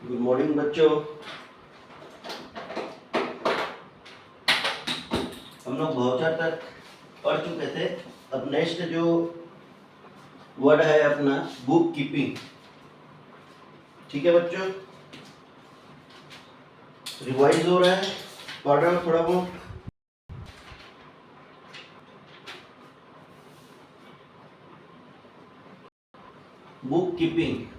Good morning बच्चों। हम लोग भाउचर तक पढ़ चुके थे। अब नेक्स्ट जो वर्ड है अपना बुक कीपिंग। ठीक है बच्चों, रिवाइज हो रहा है, पढ़ रहे हो थोड़ा बहुत। बुक कीपिंग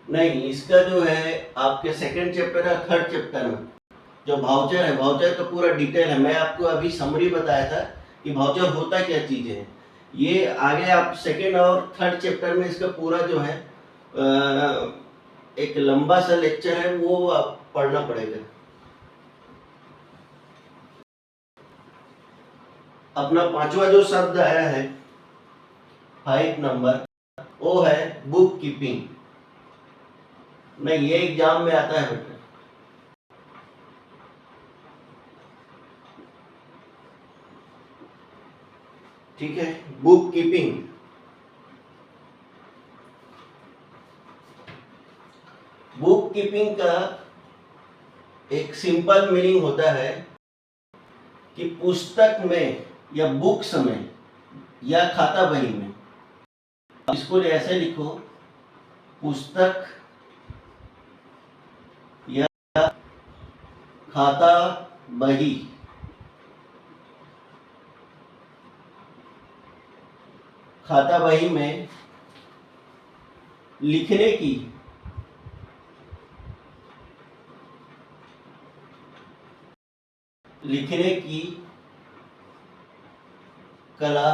नहीं, इसका जो है आपके सेकंड चैप्टर है, थर्ड चैप्टर में जो भाउचर है, भाउचर का पूरा डिटेल है। मैं आपको अभी समरी बताया था कि भाउचर होता क्या चीज है। ये आगे आप सेकंड और थर्ड चैप्टर में इसका पूरा जो है एक लंबा सा लेक्चर है, वो आप पढ़ना पड़ेगा। अपना पांचवा जो शब्द आया है 5 नंबर, वो है बुक कीपिंग। नहीं, ये एग्जाम में आता है बेटा। ठीक है, बुक कीपिंग। बुक कीपिंग का एक सिंपल मीनिंग होता है कि पुस्तक में या बुक्स में या खाता बही में, इसको ऐसे लिखो, पुस्तक या खाता बही, खाता बही में लिखने की कला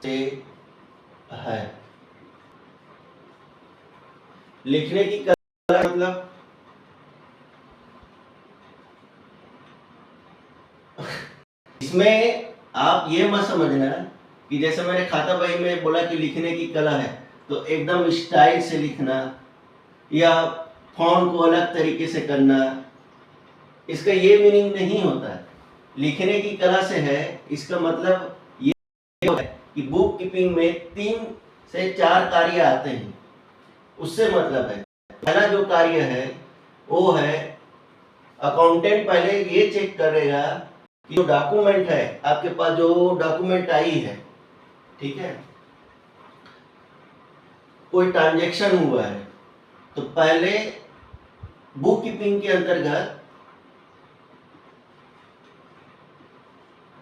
से है। लिखने की कला मतलब इसमें आप ये मत समझना कि जैसे मैंने खाता बही में बोला कि लिखने की कला है तो एकदम स्टाइल से लिखना या फॉन्ट को अलग तरीके से करना, इसका ये मीनिंग नहीं होता है। लिखने की कला से है, इसका मतलब ये है कि बुक कीपिंग में 3 से 4 कार्य आते हैं। उससे मतलब है, पहला जो कार्य है वो है अकाउंटेंट पहले ये चेक करेगा कि जो डॉक्यूमेंट है आपके पास, जो डॉक्यूमेंट आई है, ठीक है, कोई ट्रांजैक्शन हुआ है तो पहले बुक कीपिंग के अंतर्गत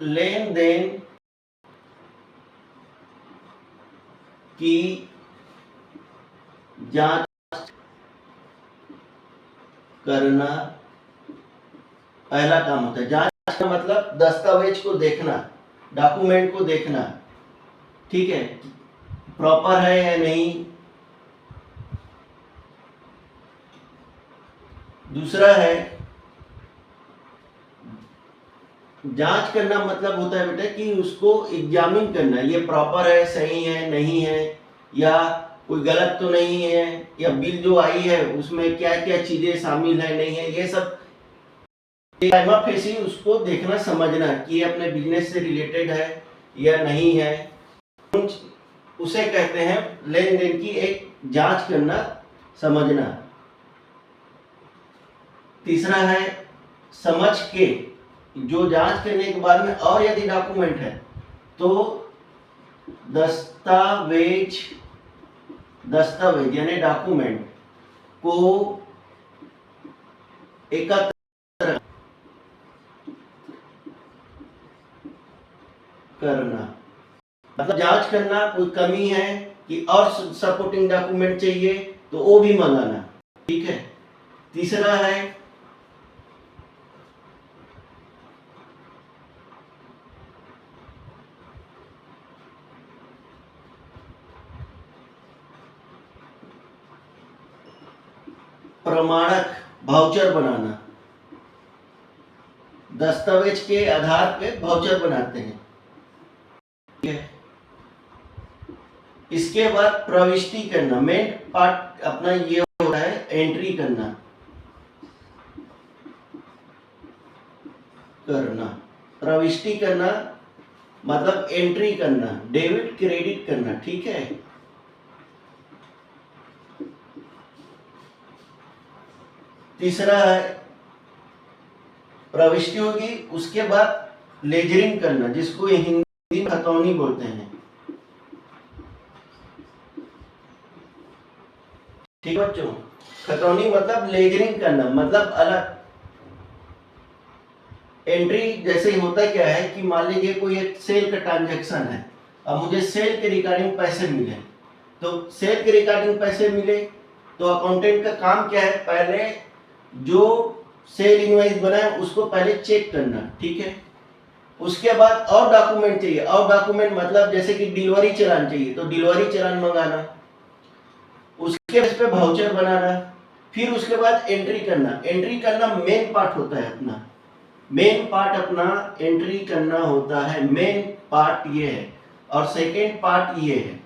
लेन देन की जांच करना पहला काम होता है। जांच का मतलब दस्तावेज को देखना, डॉक्यूमेंट को देखना, ठीक है, प्रॉपर है या नहीं। दूसरा है जांच करना, मतलब होता है बेटा कि उसको एग्जामिन करना, ये प्रॉपर है, सही है, नहीं है, या कोई गलत तो नहीं है, या बिल जो आई है उसमें क्या क्या चीजें शामिल है, नहीं है, ये सब प्राइमा फेसी उसको देखना, समझना कि ये अपने बिजनेस से रिलेटेड है या नहीं है। उसे कहते हैं लेन देन की एक जांच करना, समझना। तीसरा है समझ के, जो जांच करने के बाद में और यदि डॉक्यूमेंट है तो दस्तावेज यानी डॉक्यूमेंट को एकत्र करना, मतलब जांच करना, कोई कमी है कि और सपोर्टिंग डॉक्यूमेंट चाहिए तो वो भी मंगाना, ठीक है। तीसरा है प्रमाणक भाउचर बनाना, दस्तावेज के आधार पे भाउचर बनाते हैं, ठीक है। इसके बाद प्रविष्टि करना, मेन पार्ट अपना ये होता है एंट्री करना, प्रविष्टि करना मतलब एंट्री करना, डेबिट क्रेडिट करना, ठीक है। तीसरा है प्रविष्टि होगी, उसके बाद लेजरिंग करना, जिसको हिंदी में खतौनी बोलते हैं। ठीक बच्चों, खतौनी मतलब लेजरिंग करना, मतलब अलग एंट्री। जैसे ही होता क्या है कि मान लीजिए कोई एक सेल का ट्रांजैक्शन है, अब मुझे सेल के रिगार्डिंग पैसे मिले, तो सेल के रिगार्डिंग पैसे मिले तो अकाउंटेंट का काम क्या है, पहले जो सेल इनवॉइस बना है उसको पहले चेक करना, ठीक है। उसके बाद और डॉक्यूमेंट चाहिए, और डॉक्यूमेंट मतलब जैसे कि डिलीवरी चालान चाहिए तो डिलीवरी चालान मंगाना, उसके बेस पे वाउचर बनाना, फिर उसके बाद एंट्री करना। एंट्री करना मेन पार्ट होता है अपना, मेन पार्ट अपना एंट्री करना होता है, मेन पार्ट ये है। और सेकेंड पार्ट ये है।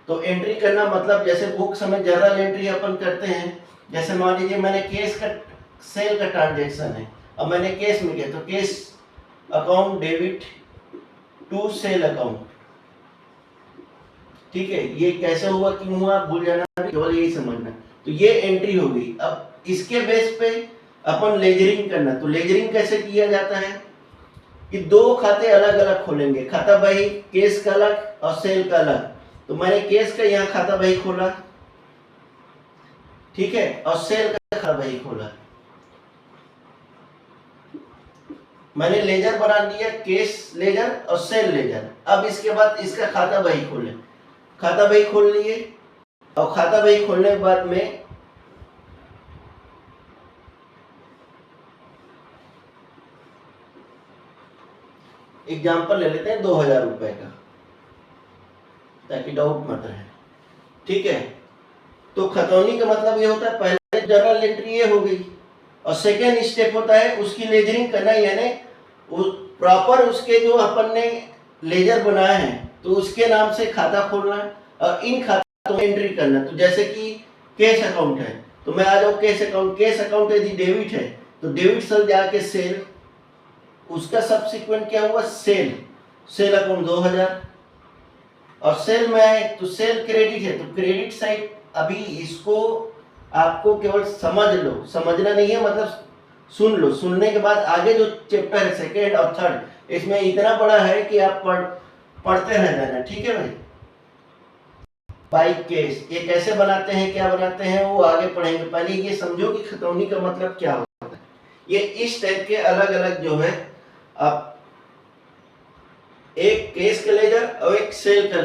तो एंट्री करना मतलब जैसे बुक्स में जनरल एंट्री अपन करते हैं, जैसे मान लीजिए मैंने केस का सेल का ट्रांजैक्शन है, अब मैंने केस में किया तो cash account debit to sale account, ठीक है। ये कैसे हुआ, क्यों हुआ, भूल जाना, केवल यही समझना। तो ये एंट्री हो गई। अब इसके बेस पे अपन लेजरिंग करना, तो लेजरिंग कैसे किया जाता है कि दो खाते अलग अलग खोलेंगे, खाता बही केस का अलग और सेल का अलग। तो मैंने केस का यहाँ खाता बही खोला, ठीक है, और सेल का खाता बही खोला। मैंने लेजर बना दिया, केस लेजर और सेल लेजर। अब इसके बाद इसका खाता बही खोले, खाता बही खोल लिए, और खाता बही खोलने के बाद में एग्जाम्पल ले लेते हैं 2000 रुपए का, ताकि डाउट मत रहे, ठीक है। तो खतौनी का मतलब ये होता है पहले जर्नल एंट्री ये हो गई, और सेकेंड स्टेप होता है उसकी लेजरिंग करना, यानी प्रॉपर उसके जो अपन ने लेजर बनाए हैं तो उसके नाम से खाता खोलना और इन खातों में एंट्री करना। तो जैसे कि कैश अकाउंट है तो मैं आ जाऊँ कैश अकाउंट, कैश अकाउंट यदि डेबिट है तो डेबिट से जाके सेल, उसका सब्सिक्वेंट क्या हुआ सेल, सेल अकाउंट 2000, और सेल में आए तो सेल क्रेडिट है तो क्रेडिट साइड। अभी इसको आपको केवल समझ लो, समझना नहीं है, मतलब सुन लो, सुनने के बाद आगे जो चैप्टर है सेकेंड और थर्ड, इसमें इतना बड़ा है कि आप पढ़ते रह जाना, ठीक है भाई। बाई केस ये कैसे बनाते हैं, क्या बनाते हैं, वो आगे पढ़ेंगे। पहले ये समझो कि खतौनी का मतलब क्या होता है। ये इस टाइप के अलग अलग जो है, आप एक केस का लेजर और एक सेल का,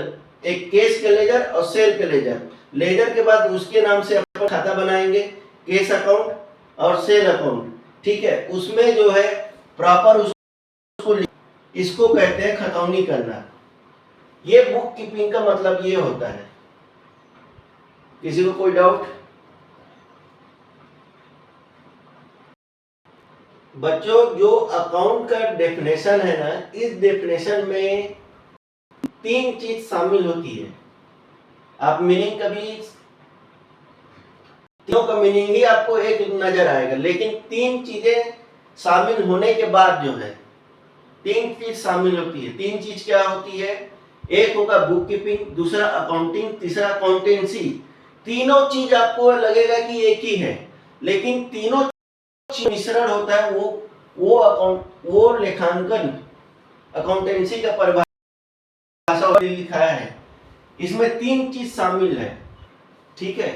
एक केस का लेजर और सेल का लेजर। लेजर के बाद उसके नाम से अपन खाता बनाएंगे, केस अकाउंट और सेल अकाउंट, ठीक है। उसमें जो है प्रॉपर उसको, इसको कहते हैं खतौनी करना। ये बुक कीपिंग का मतलब ये होता है। किसी को कोई डाउट? बच्चों जो अकाउंट का डेफिनेशन है ना, इस डेफिनेशन में 3 चीज शामिल होती है। आप मीनिंग कभी, तीनों का मीनिंग ही आपको एक नजर आएगा, लेकिन 3 चीजें शामिल होने के बाद जो है 3 चीज शामिल होती है। 3 चीज क्या होती है, एक होगा बुक कीपिंग, दूसरा अकाउंटिंग, तीसरा अकाउंटेंसी। तीनों चीज आपको लगेगा कि एक ही है, लेकिन तीनों मिश्रण होता है, वो लेखांकन अकाउंटेंसी का परिभाषा लिखा है। इसमें 3 चीज शामिल है, ठीक है।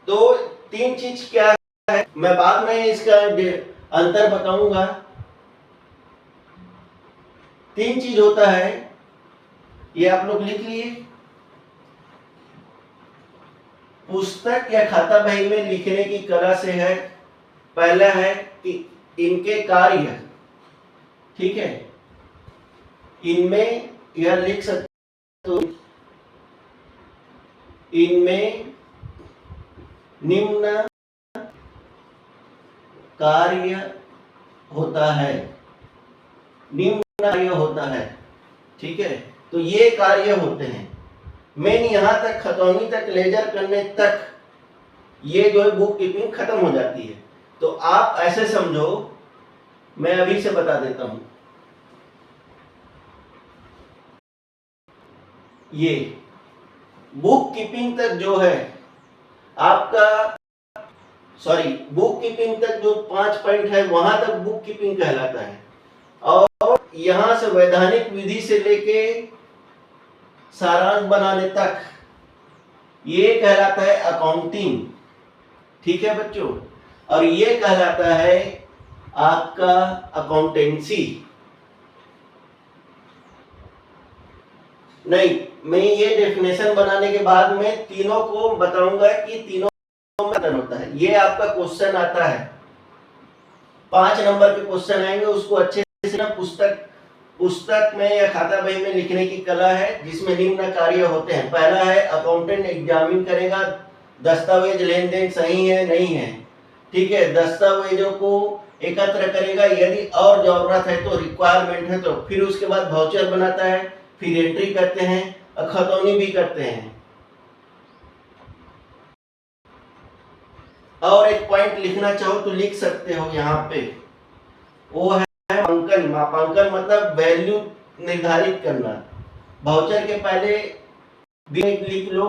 तो 3 चीज क्या है, मैं बाद में इसका अंतर बताऊंगा। 3 चीज होता है, ये आप लोग लिख लिए। पुस्तक या खाता बही में लिखने की कला से है। पहला है कि इनके कार्य, ठीक है, इनमें यह लिख सकते हो, इनमें निम्न कार्य होता है, निम्न कार्य होता है, ठीक है। तो ये कार्य होते हैं मेन, यहां तक खतौनी तक, लेजर करने तक ये जो है बुक कीपिंग खत्म हो जाती है। तो आप ऐसे समझो, मैं अभी से बता देता हूं, ये बुक कीपिंग तक जो है आपका, सॉरी, बुक कीपिंग तक जो 5 पॉइंट है वहां तक बुक कीपिंग कहलाता है। और यहां से वैधानिक विधि से लेके सारांश बनाने तक ये कहलाता है अकाउंटिंग। ठीक है बच्चों, और ये कहलाता है आपका अकाउंटेंसी। नहीं, मैं ये डेफिनेशन बनाने के बाद में तीनों को बताऊंगा कि तीनों में होता है। ये आपका क्वेश्चन आता है, 5 नंबर के क्वेश्चन आएंगे, उसको अच्छे से ना पुस्तक में या खाता बही में लिखने की कला है, जिसमें निम्न कार्य होते हैं। पहला है अकाउंटेंट एग्जामिन करेगा दस्तावेज लेन देन सही है नहीं है। ठीक है, दस्तावेजों को एकत्र करेगा, यदि और जरूरत है तो, रिक्वायरमेंट है तो, फिर उसके बाद वाउचर बनाता है, फिर एंट्री करते हैं और खतौनी भी करते हैं। और एक पॉइंट लिखना चाहो तो लिख सकते हो यहाँ पे, वो है मापांकन। मापांकन मतलब वैल्यू निर्धारित करना। वाउचर के पहले भी लिख लो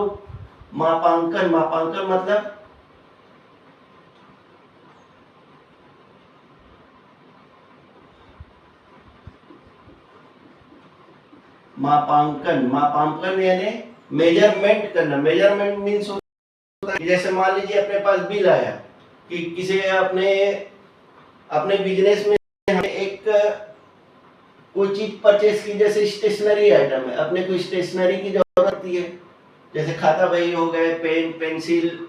मापांकन। मापांकन मतलब मापांकन यानी मेजरमेंट करना। मेजरमेंट मीन्स जैसे मान लीजिए अपने पास बिल आया कि किसी अपने बिजनेस में हमें एक कोई चीज परचेस की, जैसे स्टेशनरी आइटम है, अपने को स्टेशनरी की जरूरत होती है, जैसे खाता बही हो गए, पेन पेंसिल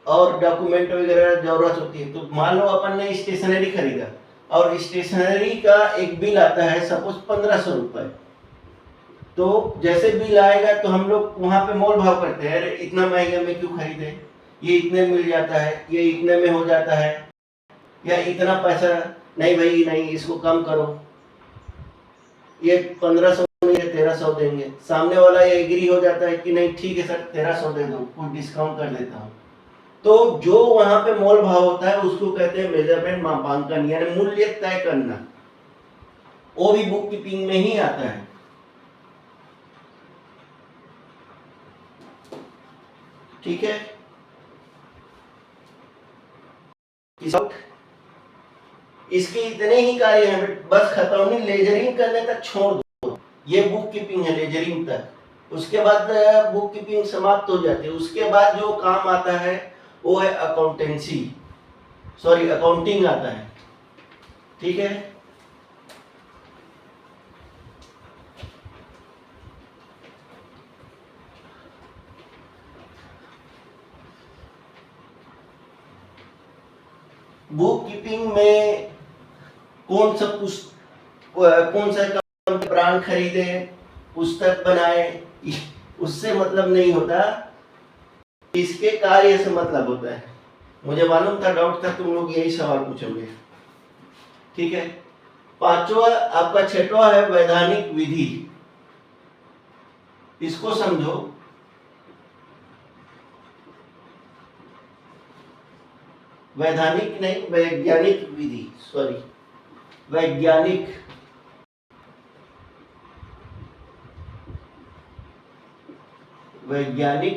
और डॉक्यूमेंट वगैरह जरूरत होती है। तो मान लो अपन ने स्टेशनरी खरीदा और स्टेशनरी का एक बिल आता है सपोज 1500 रुपए। तो जैसे बिल आएगा तो हम लोग वहां पे मोल भाव करते हैं, अरे इतना महंगे में क्यों खरीदे, ये इतने मिल जाता है, ये इतने में हो जाता है, या इतना पैसा नहीं भाई नहीं, इसको कम करो, ये 1500 में 1300 देंगे। सामने वाला ये एग्री हो जाता है कि नहीं ठीक है सर 1300 दे दो, कुछ डिस्काउंट कर देता हूँ। तो जो वहां पे मोल भाव होता है उसको कहते हैं मेजरमेंट, मापांकन, यानी मूल्य तय करना। वो भी बुक कीपिंग में ही आता है। ठीक है, इसके इतने ही कार्य हैं, बस खतौनी लेजरिंग करने तक छोड़ दो, ये बुक कीपिंग है लेजरिंग तक। उसके बाद बुक कीपिंग समाप्त हो जाती है। उसके बाद जो काम आता है वो है अकाउंटेंसी, सॉरी अकाउंटिंग आता है। ठीक है, बुक कीपिंग में कौन सा ब्रांड खरीदे, पुस्तक बनाए, उससे मतलब नहीं होता, इसके कार्य से मतलब होता है। मुझे मालूम था, डाउट था, तुम लोग यही सवाल पूछोगे। ठीक है, पांचवा आपका छठवां है वैधानिक विधि। इसको समझो। वैधानिक नहीं, वैज्ञानिक विधि, सॉरी वैज्ञानिक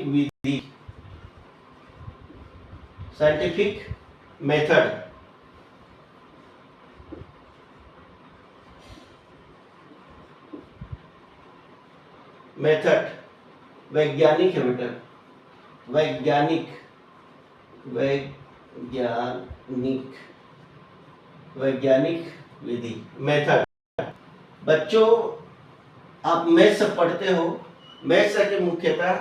विधि, साइंटिफिक मेथड। वैज्ञानिक है बेटा, वैज्ञानिक विधि, मेथड। बच्चों आप मैथ्स पढ़ते हो, मैथ्स के मुख्यतः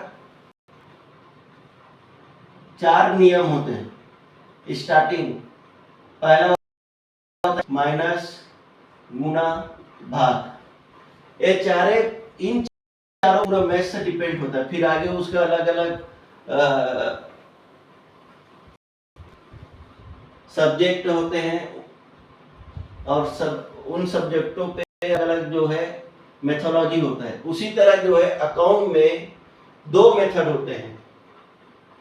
4 नियम होते हैं। स्टार्टिंग पहला माइनस, गुना, भाग। ये इन चारों पूरा मैथ्स से डिपेंड होता है। फिर आगे उसका अलग अलग सब्जेक्ट होते हैं और उन सब्जेक्टों पे अलग जो है मेथोलॉजी होता है। उसी तरह जो है अकाउंट में 2 मेथड होते हैं।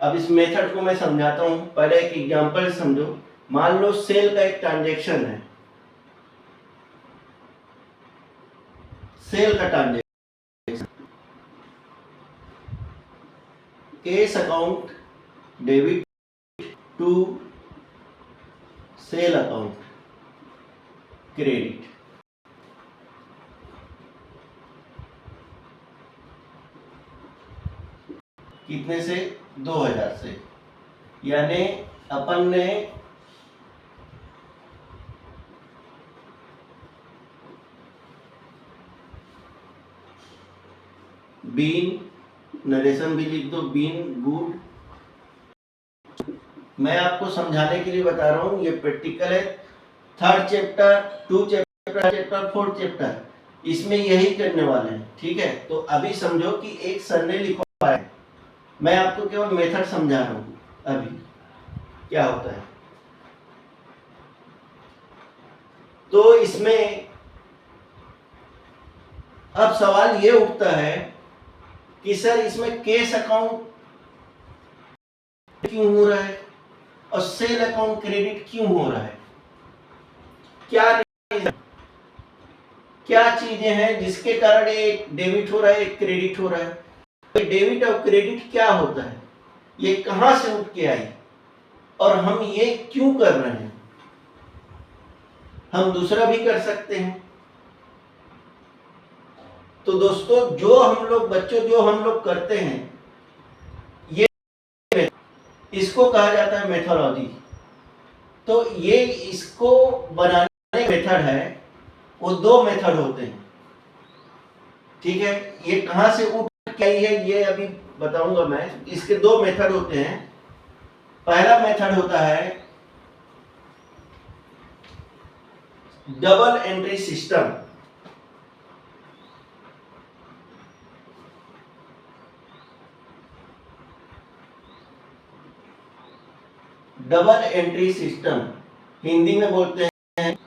अब इस मेथड को मैं समझाता हूं, पहले एक एग्जांपल समझो। मान लो सेल का एक ट्रांजैक्शन है, सेल का transaction, cash account debit to sale account credit. कितने से? 2000 से। यानी अपन ने बीन, नरेशन भी लिख दो, बीन गुड। मैं आपको समझाने के लिए बता रहा हूं, ये प्रैक्टिकल है। 3rd chapter, 2 chapter, 4th chapter, इसमें यही करने वाले हैं। ठीक है, तो अभी समझो कि एक सर ने लिखा है, मैं आपको केवल मेथड समझा रहा हूं अभी क्या होता है। तो इसमें अब सवाल ये उठता है कि सर इसमें केस अकाउंट क्यों हो रहा है और सेल अकाउंट क्रेडिट क्यों हो रहा है? क्या चीजें हैं जिसके कारण एक डेबिट हो रहा है, एक क्रेडिट हो रहा है? तो डेबिट और क्रेडिट क्या होता है, ये कहां से उठ के आई और हम ये क्यों कर रहे हैं? हम दूसरा भी कर सकते हैं। तो दोस्तों, जो हम लोग करते हैं, ये इसको कहा जाता है मेथोडोलॉजी। तो ये इसको बनाने का मेथड है, वो 2 मेथड होते हैं। ठीक है, ये कहां से उठ के आई है ये अभी बताऊंगा मैं। इसके 2 मेथड होते हैं। पहला मेथड होता है double entry system. Double entry system Hindi में बोलते हैं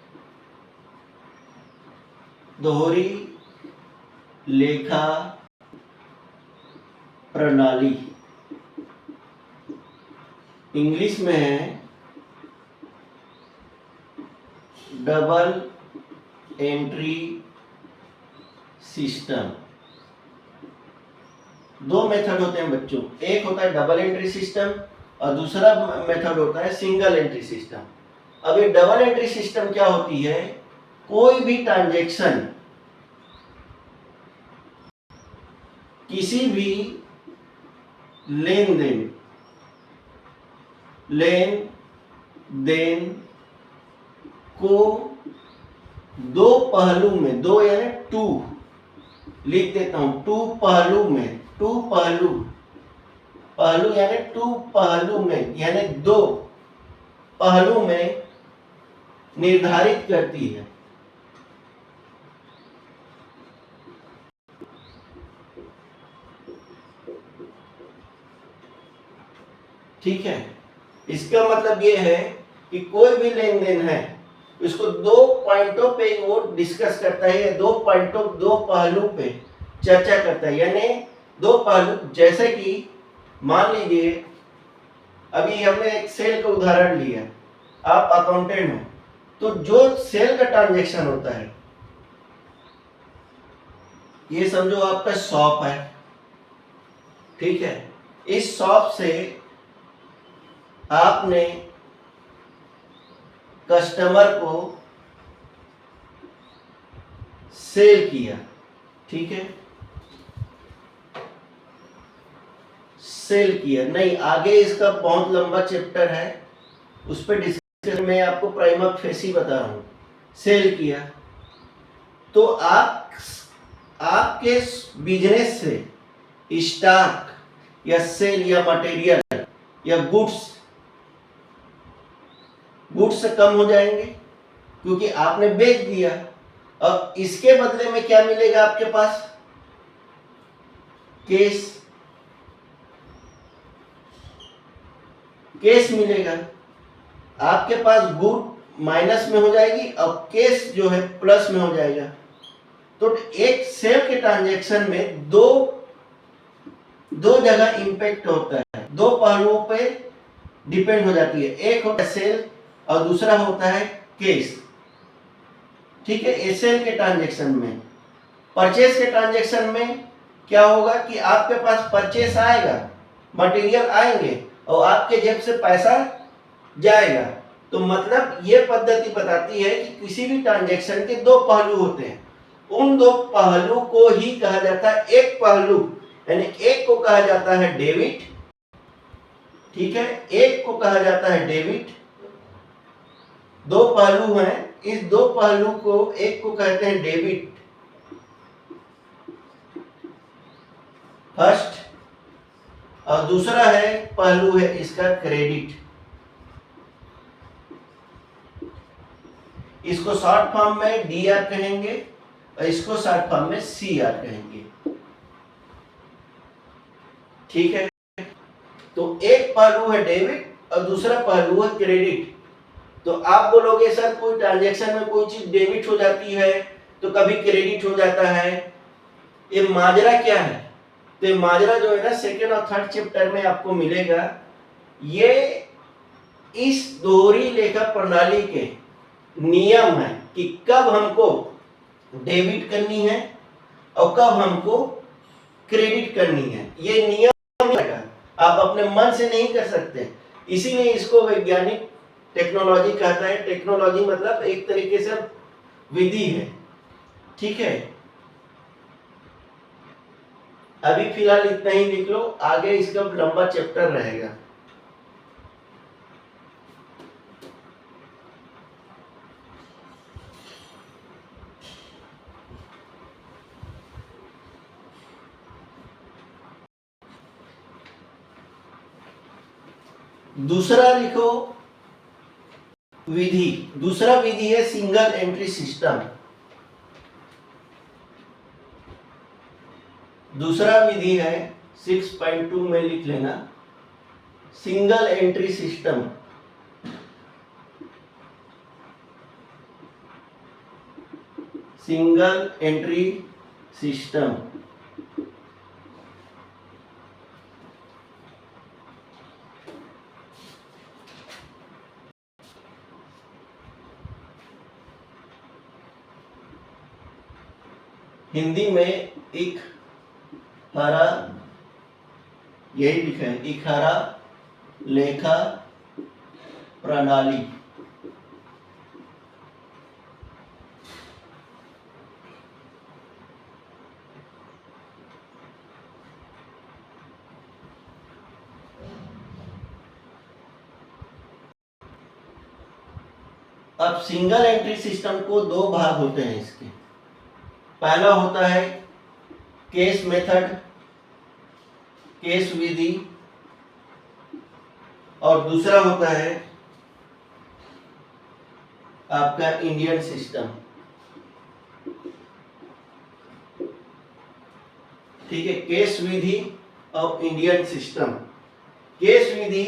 दोहरी लेखा प्रणाली। इंग्लिश में है डबल एंट्री सिस्टम। 2 मेथड होते हैं बच्चों, एक होता है डबल एंट्री सिस्टम और दूसरा मेथड होता है सिंगल एंट्री सिस्टम। अब ये डबल एंट्री सिस्टम क्या होती है? कोई भी ट्रांजैक्शन, किसी भी लेन देन को 2 पहलू में, 2 यानी 2 लिख देता हूं, 2 पहलू में, 2 पहलू यानी 2 पहलू में, यानी 2 पहलू में निर्धारित करती है। ठीक है, इसका मतलब ये है कि कोई भी लेन देन है, इसको 2 पॉइंटों पे वो डिस्कस करता है, या 2 पॉइंटों, 2 पहलू पे चर्चा करता है। यानी 2 पहलू, जैसे कि मान लीजिए अभी हमने एक सेल का उदाहरण लिया, आप अकाउंटेंट हो, तो जो सेल का ट्रांजैक्शन होता है, ये समझो आपका शॉप है। ठीक है, इस शॉप से आपने कस्टमर को सेल किया। ठीक है, सेल किया नहीं, आगे इसका बहुत लंबा चैप्टर है, उस पर डिस्कस में आपको प्राइमा फेसी बता रहा हूं। सेल किया तो आपके बिजनेस से स्टॉक या सेल या मटेरियल या गुड्स से कम हो जाएंगे, क्योंकि आपने बेच दिया। अब इसके बदले में क्या मिलेगा आपके पास? केस मिलेगा। आपके पास गुड माइनस में हो जाएगी और केस जो है प्लस में हो जाएगा। तो एक सेल के ट्रांजैक्शन में दो जगह इंपैक्ट होता है, 2 पहलुओं पे डिपेंड हो जाती है। एक होता है सेल और दूसरा होता है केस। ठीक है, सेल के ट्रांजैक्शन में। परचेस के ट्रांजैक्शन में क्या होगा कि आपके पास परचेस आएगा मटेरियल आएंगे और आपके जेब से पैसा जाएगा। तो मतलब ये पद्धति बताती है कि किसी भी ट्रांजैक्शन के दो पहलू होते हैं, उन दो पहलू को ही कहा जाता है एक पहलू, यानी एक को कहा जाता है डेबिट, ठीक है, एक को कहा जाता है डेबिट। दो पहलू हैं, इस दो पहलू को एक को कहते हैं डेबिट फर्स्ट, और दूसरा है पहलू है इसका क्रेडिट। इसको शॉर्ट फॉर्म में डीआर कहेंगे और इसको शॉर्ट फॉर्म में सीआर कहेंगे, ठीक है। तो एक पहलू है डेबिट और दूसरा पहलू है क्रेडिट। तो आप बोलोगे सर कोई ट्रांजैक्शन में कोई चीज डेबिट हो जाती है तो कभी क्रेडिट हो जाता है, ये माजरा क्या है? तो ये माजरा जो है ना सेकेंड और थर्ड चैप्टर में आपको मिलेगा। ये इस दोहरी लेखा प्रणाली के नियम है कि कब हमको डेबिट करनी है और कब हमको क्रेडिट करनी है। ये नियम है, आप अपने मन से नहीं कर सकते, इसीलिए इसको वैज्ञानिक टेक्नोलॉजी कहता है। टेक्नोलॉजी मतलब एक तरीके से विधि है, ठीक है। अभी फिलहाल इतना ही लिख लो, आगे इसका लंबा चैप्टर रहेगा। दूसरा लिखो विधि, दूसरा विधि है सिंगल एंट्री सिस्टम। दूसरा विधि है 6.2 में लिख लेना, single entry system. Single entry system Hindi में इकहरा, यही लिखा है, इकहरा लेखा प्रणाली। अब सिंगल एंट्री सिस्टम को दो भाग होते हैं इसके। पहला होता है केस मेथड, केस विधि, और दूसरा होता है आपका इंडियन सिस्टम, ठीक है। केस विधि और इंडियन सिस्टम। केस विधि,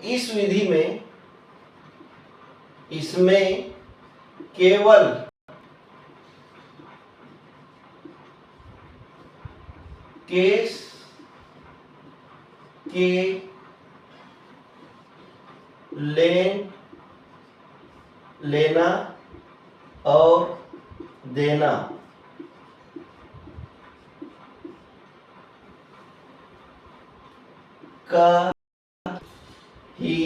इस विधि में इसमें केवल केस के लेना और देना का ही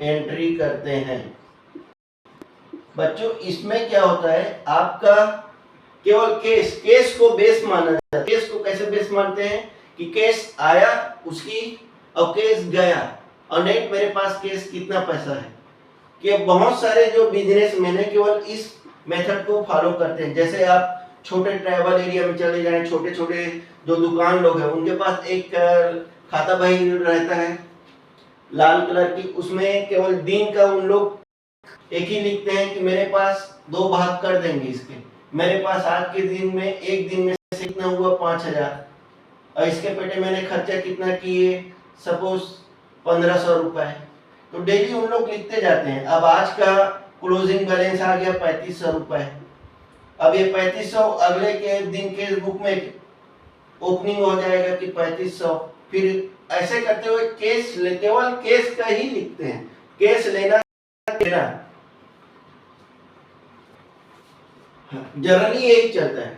एंट्री करते हैं। बच्चों इसमें क्या होता है, आपका केवल केस को बेस माना जाता है। केस को कैसे बेस मानते हैं कि केस आया उसकी और केस गया और नेट मेरे पास केस कितना पैसा है। कि बहुत सारे जो बिजनेसमैन है केवल इस मेथड को फॉलो करते हैं। जैसे आप छोटे ट्राइबल एरिया में चले जाएं, छोटे छोटे जो दुकान लोग हैं उनके पास एक खाता बही रहता है लाल कलर की, उसमें केवल दिन का उन लोग एक ही लिखते हैं कि मेरे पास 2 भाग कर देंगे इसके, मेरे पास आज के दिन में एक दिन में से कितना हुआ 5000 और इसके पेटे मैंने खर्चा कितना किए सपोज 1500 रुपए। तो डेली उन लोग लिखते जाते हैं। अब आज का क्लोजिंग बैलेंस आ गया 3500 रुपए। अब ये 3500 अगले के दिन के बुक में ओपनिंग हो जाएगा कि 3500। फिर ऐसे करते हुए केस केवल केस का ही लिखते हैं, केस लेना देना, जनरली यही चलता है।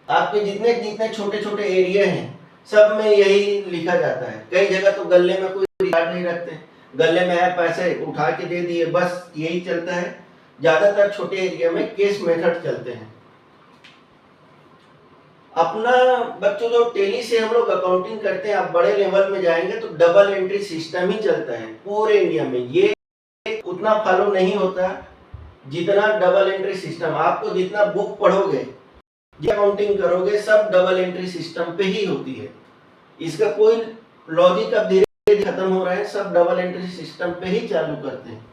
आपके जितने जितने छोटे छोटे एरिया हैं सब में यही लिखा जाता है। कई जगह तो गले में कोई रिकॉर्ड नहीं रखते, गले में है पैसे उठा के दे दिए, बस यही चलता है। ज्यादातर छोटे एरिया में केस मेथड चलते हैं। अपना बच्चों जो टेली से हम लोग अकाउंटिंग करते हैं, आप बड़े लेवल में जाएंगे तो डबल एंट्री सिस्टम ही चलता है पूरे इंडिया में। ये उतना फॉलो नहीं होता जितना डबल एंट्री सिस्टम। आपको जितना बुक पढ़ोगे, अकाउंटिंग करोगे, सब डबल एंट्री सिस्टम पे ही होती है। इसका कोई लॉजिक अब धीरे धीरे खत्म हो रहा है, सब डबल एंट्री सिस्टम पे ही चालू करते हैं।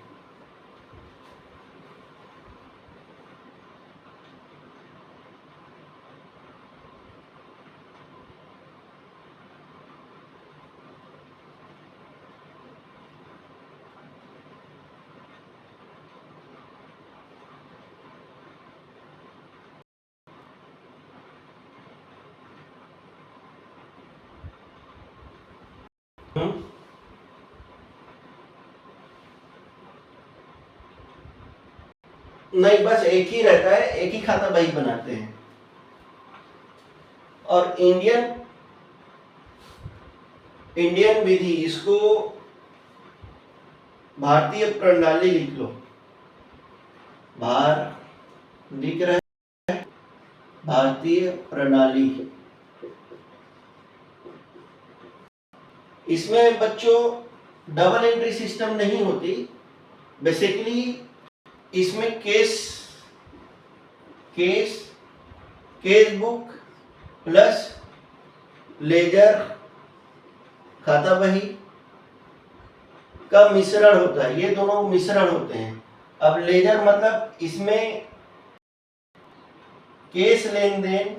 नहीं, बस एक ही रहता है, एक ही खाता बही बनाते हैं। और इंडियन विधि, इसको भारतीय प्रणाली लिख लो। लिख रहे हैं भारतीय प्रणाली। इसमें बच्चों डबल एंट्री सिस्टम नहीं होती। बेसिकली इसमें केस बुक प्लस लेजर खाता बही का मिश्रण होता है। ये दोनों मिश्रण होते हैं। अब लेजर मतलब इसमें केस लेन देन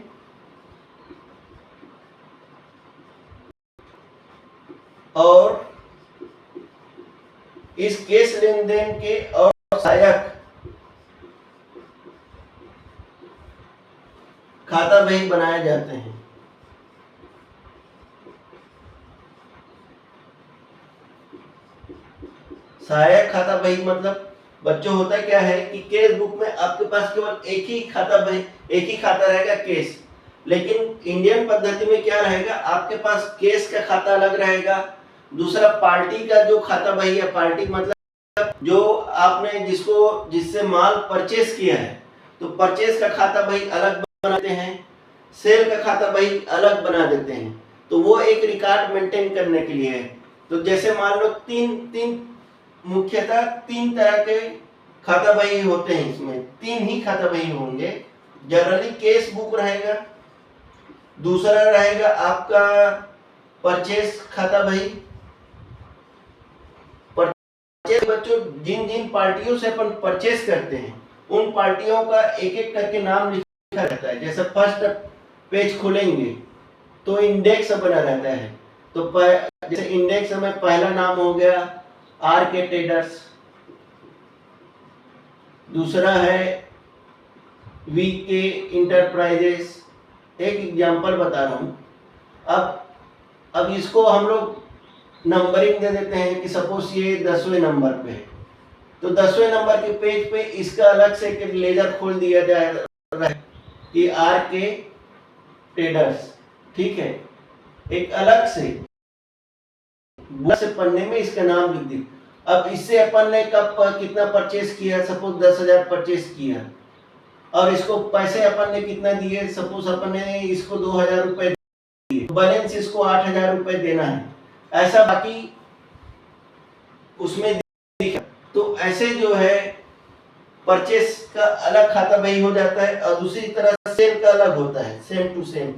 और इस केस लेन देन के और सहायक खाता बही बनाए जाते हैं। सहायक खाता बही मतलब बच्चों होता क्या है कि केस बुक में आपके पास केवल एक ही खाता रहेगा केस। लेकिन इंडियन पद्धति में क्या रहेगा, आपके पास केस का खाता अलग रहेगा, दूसरा पार्टी का जो खाता बही है, पार्टी मतलब जो आपने जिससे माल परचेस किया है, तो परचेस का खाता बही अलग बनाते हैं, सेल का खाता बही अलग बना देते हैं। तो वो एक रिकॉर्ड मेंटेन करने के लिए है। तो जैसे मान लो मुख्यतः तीन तरह के खाता बही होते हैं। इसमें तीन ही खाता बही होंगे। जनरली केस बुक रहेगा, दूसरा रहेगा आपका परचेस खाता बही। परचेस बच्चों जिन पार्टियों से अपन परचेस करते हैं उन पार्टियों का एक एक करके नाम लिखा रहता है। जैसे फर्स्ट पेज खोलेंगे तो इंडेक्स बना रहता है। तो जैसे इंडेक्स में पहला नाम हो गया आर.के. ट्रेडर्स, दूसरा है वी.के. इंटरप्राइजेस। एक एग्जांपल बता रहा हूं। अब इसको हम लोग नंबरिंग दे देते हैं कि सपोज ये 10वें नंबर पे है, तो 10वें नंबर के पेज पे इसका अलग से एक लेजर खोल दिया जाए कि आर.के. ट्रेडर्स, ठीक है। एक अलग से पन्ने में इसका नाम लिख दी। अब इससे अपन ने कितना परचेस किया, सपोज 10,000 परचेस किया और इसको पैसे अपन ने कितना दिए, सपोज अपन ने इसको 2,000 रुपए दिए, बैलेंस इसको 8,000 रुपए देना है, ऐसा बाकी उसमें दिखा। तो ऐसे जो है परचेस का अलग खाता बही हो जाता है और दूसरी तरह सेल का अलग होता है। सेम टू सेम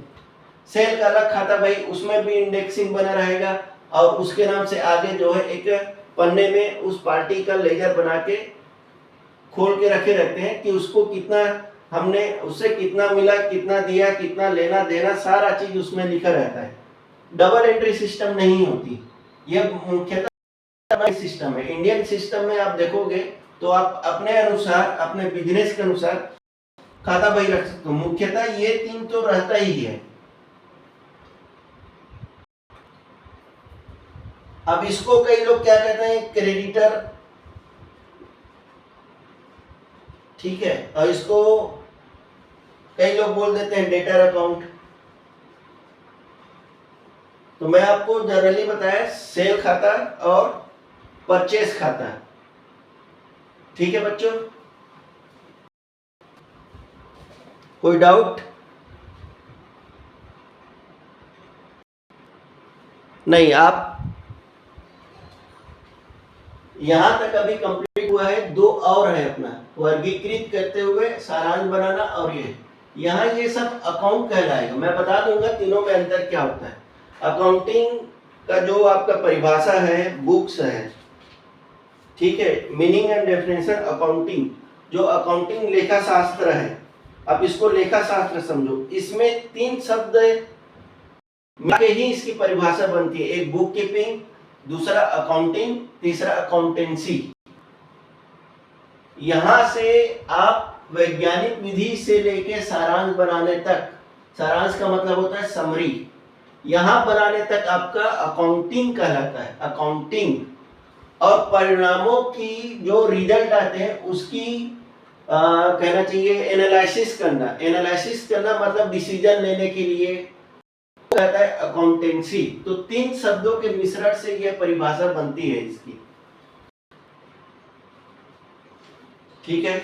सेल का अलग खाता बही, उसमें भी इंडेक्सिंग बना रहेगा और उसके नाम से आगे जो है एक पन्ने में उस पार्टी का लेजर बना के खोल के रखे रहते हैं कि उसको कितना हमने उससे कितना मिला, कितना दिया, कितना लेना देना, सारा चीज उसमें लिखा रहता है। डबल एंट्री सिस्टम नहीं होती। यह मुख्यतः सिस्टम है। इंडियन सिस्टम में आप देखोगे तो आप अपने अनुसार, अपने बिजनेस के अनुसार खाता बही रख सकते हो। मुख्यतः ये तीन तो रहता ही है। अब इसको कई लोग क्या कहते हैं, क्रेडिटर, ठीक है, और इसको कई लोग बोल देते हैं डेटर अकाउंट। तो मैं आपको जनरली बताया सेल खाता और परचेस खाता। ठीक है बच्चों, कोई डाउट? नहीं, आप यहां तक अभी कंप्लीट हुआ है। दो और है अपना वर्गीकृत करते हुए सारांश बनाना, और यहाँ ये सब अकाउंट कहलाएगा। मैं बता दूंगा तीनों में अंतर क्या होता है। अकाउंटिंग का जो आपका परिभाषा है बुक्स है, ठीक है, मीनिंग एंड डेफिनेशन अकाउंटिंग, जो अकाउंटिंग लेखा शास्त्र है, अब इसको लेखा शास्त्र समझो। इसमें 3 शब्द मिलके ही इसकी परिभाषा बनती है। एक बुक कीपिंग, दूसरा अकाउंटिंग, तीसरा अकाउंटेंसी। यहां से आप वैज्ञानिक विधि से लेके सारांश बनाने तक, सारांश का मतलब होता है समरी, यहां बनाने तक आपका अकाउंटिंग कहलाता है। अकाउंटिंग और परिणामों की जो रिजल्ट आते हैं उसकी कहना चाहिए एनालिसिस करना। एनालिसिस करना मतलब डिसीजन लेने के लिए कहता है अकाउंटेंसी। तो 3 शब्दों के मिश्रण से यह परिभाषा बनती है इसकी। ठीक है।